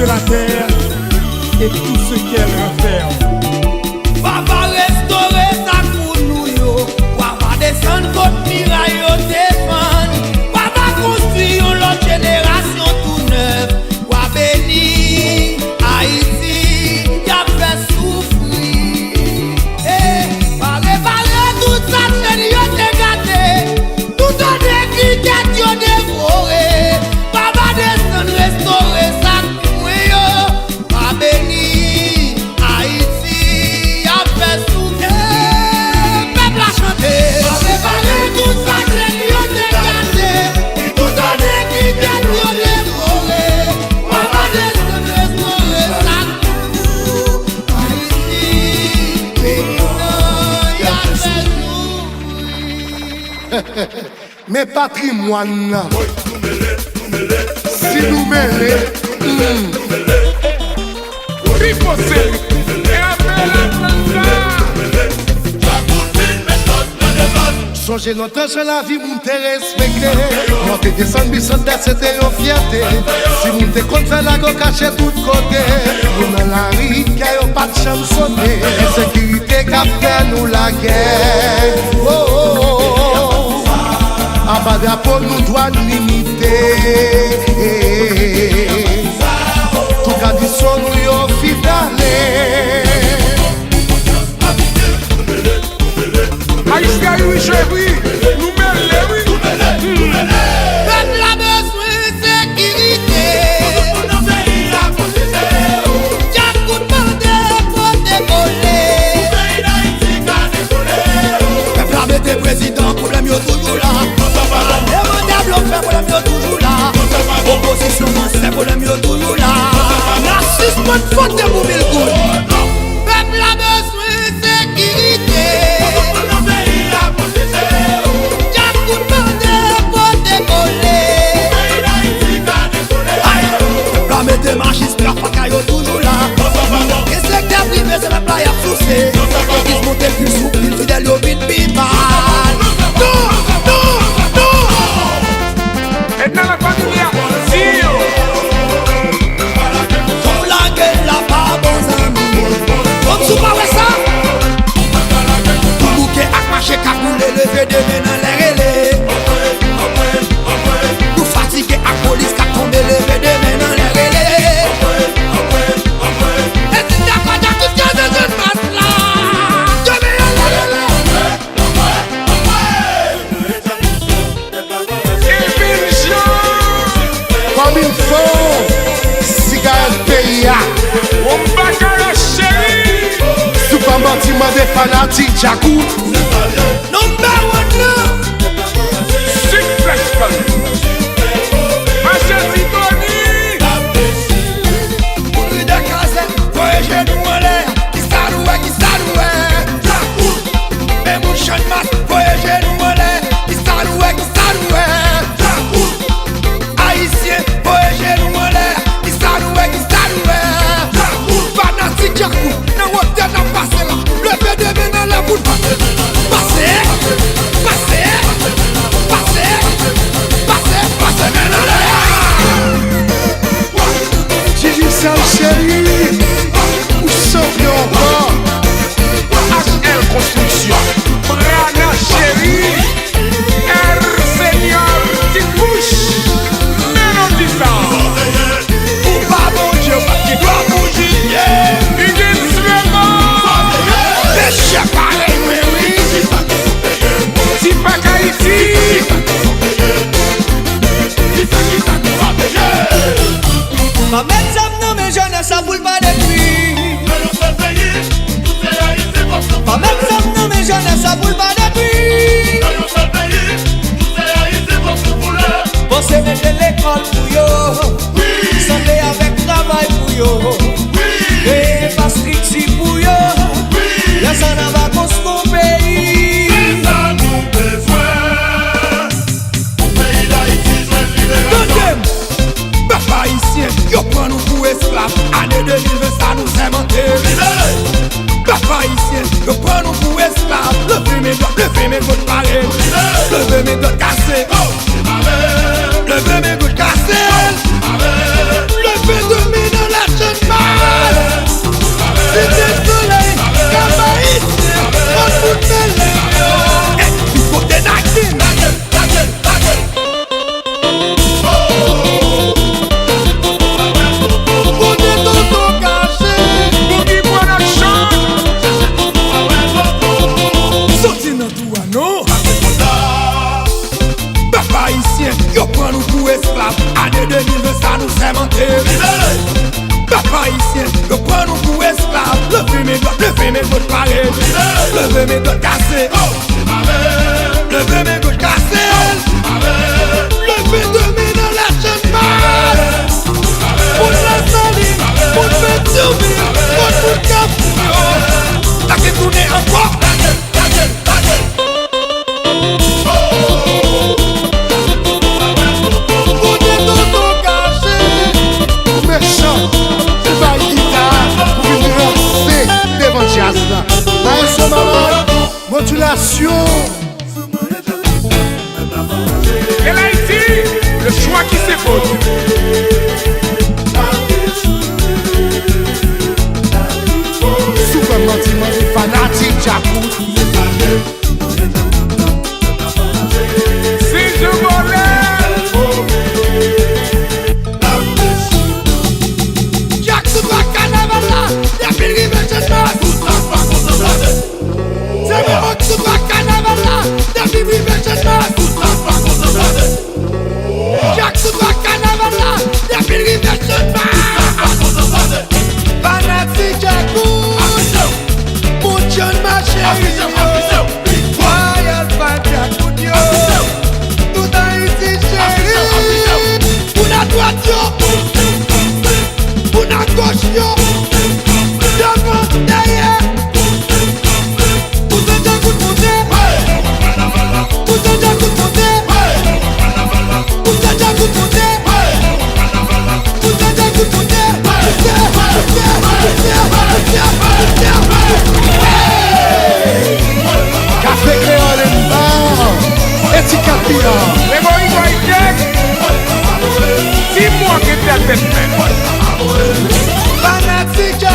sur la terre et tout ce qu'elle renferme. Papa restaurer ça pour nous yo. Papa descendre votre miraille au défendre. Papa construire l'autre génération tout neuf. Papa béni Haïti, y'a fait souffrir. Eh, pas réparer tout ça, c'est yo te gâté. Tout en écrit yo dévoré. Papa descendre restaurer ça pour nous yo. Papa béni Haïti, y'a fait souffrir. Peuple a chanté. Pas réparer tout ça, c'est yo te gâté. Tout en écrit yo dévoré. Papa descendre restaurer ça pour nous. Haïti, béni, y'a fait souffrir. Mais patrimoine, si nous mêlons, songez longtemps sur la vie, moun te respecté. Moi te descend bisson terre, c'était une fierté. Si moun te compte faire la go caché tout côté. Nous dans la rue, qui a pas de chambre sonné. Sécurité qui a fait nous la guerre. Oh, oh, oh. À bas drapeau nous doit limiter. Tout cas du son nous yon fidèle. Haïtien, oui, chérie, nous mêlons, oui. Peuple a besoin de sécurité. Y'a coup de mandé pour décoller. Peuple a besoin de président, problème yo toujours là. Demandable au fait, problème yo toujours là. Opposition, c'est problème yo toujours là. Narcissement de faute de mobile good. Peuple a besoin de sécurité. Mettez magistrat, pas toujours là. Et secteur privé, c'est la playa soucée. Ils se montent plus souple, ils fidèles au vide, pimal. Non, non, non. Et dans la famille, si Comme la gueule, la pas bons amis. Comme sous pas ça. Tout bouquet à marcher, qu'à couler, lever des mains dans les relais. Tout fatigué à police, qu'à tomber, lever des mains dans les relais. Comme il faut, cigarette PIA. on va la chérie. Super bâtiment des fanatiques, Jacou. Number one now. Success Fund. Marcel Zidoni. Pour lui décaser, voyager nous en l'air. Qui s'allouait. Mais mon chant de masse, voyager nous en l'air. Qui s'allouait. Haïtien, voyager nous en l'air. Qui s'allouait. Fanatique Jacou, dans l'hôtel n'a passé là. Levez des mains dans la boule. Passez, main dans l'air. Gigi Sal chérie, où champion encore. HL Construction. Brianna chérie. R Senior Tikouche. Mélodie Ou pas bon Dieu, qui doit bouger. Hugues Suéman. Péché pareil, oui. Tipak Haïti. Ma mettre ça dans mes jeunes, ça boule pas depuis. Ma mettre ça dans mes jeunes, ça boule pas depuis. Pensez mettre l'école pour yo. Santé avec travail pour yo. Et pas strict pour yo. Laisse en avoir construit pays. Papa haïtien, yo prend nous pour esclaves. Année 2020, ça nous inventé. Papa haïtien, yo prend nous pour esclaves. Levez mes gouttes parées. Levez mes gouttes cassées. Levez mes gouttes cassées. délivrer ça nous c'est menté. Papa ici, le prend nous pour esclaves. Levez mes gauches parées. Levez mes gauches cassées. Levez mes gauches cassées. Levez deux mains dans la chaîne mal. Pour la saline, pour faire survivre, pour cap. T'as qu'à tourner encore. Modulation. Et l'Haïti, le choix qui s'est fait. Super Menti fanatique Jacou. Si je volais, Jack tout va carnaval là, y'a plus de rive de chasse. C'est bon, tout va carnaval là, y'a plus de rive de chasse. Jack tout va carnaval là, y'a plus de rive de chasse. Fanatique Jacou, mon John ma chérie. Royal Fan Jacou yo, tout Haïti chérie. Pour la droite yo, pour la gauche yo, devant derrière. Pour te dire coup de monter, pour te dire coup de monter, pour te dire coup de monter, pour te dire coup de monter. Café créole en bar. Étiquette bien. les Moïse Haïtiens, dis-moi que t'as fait. Fanatique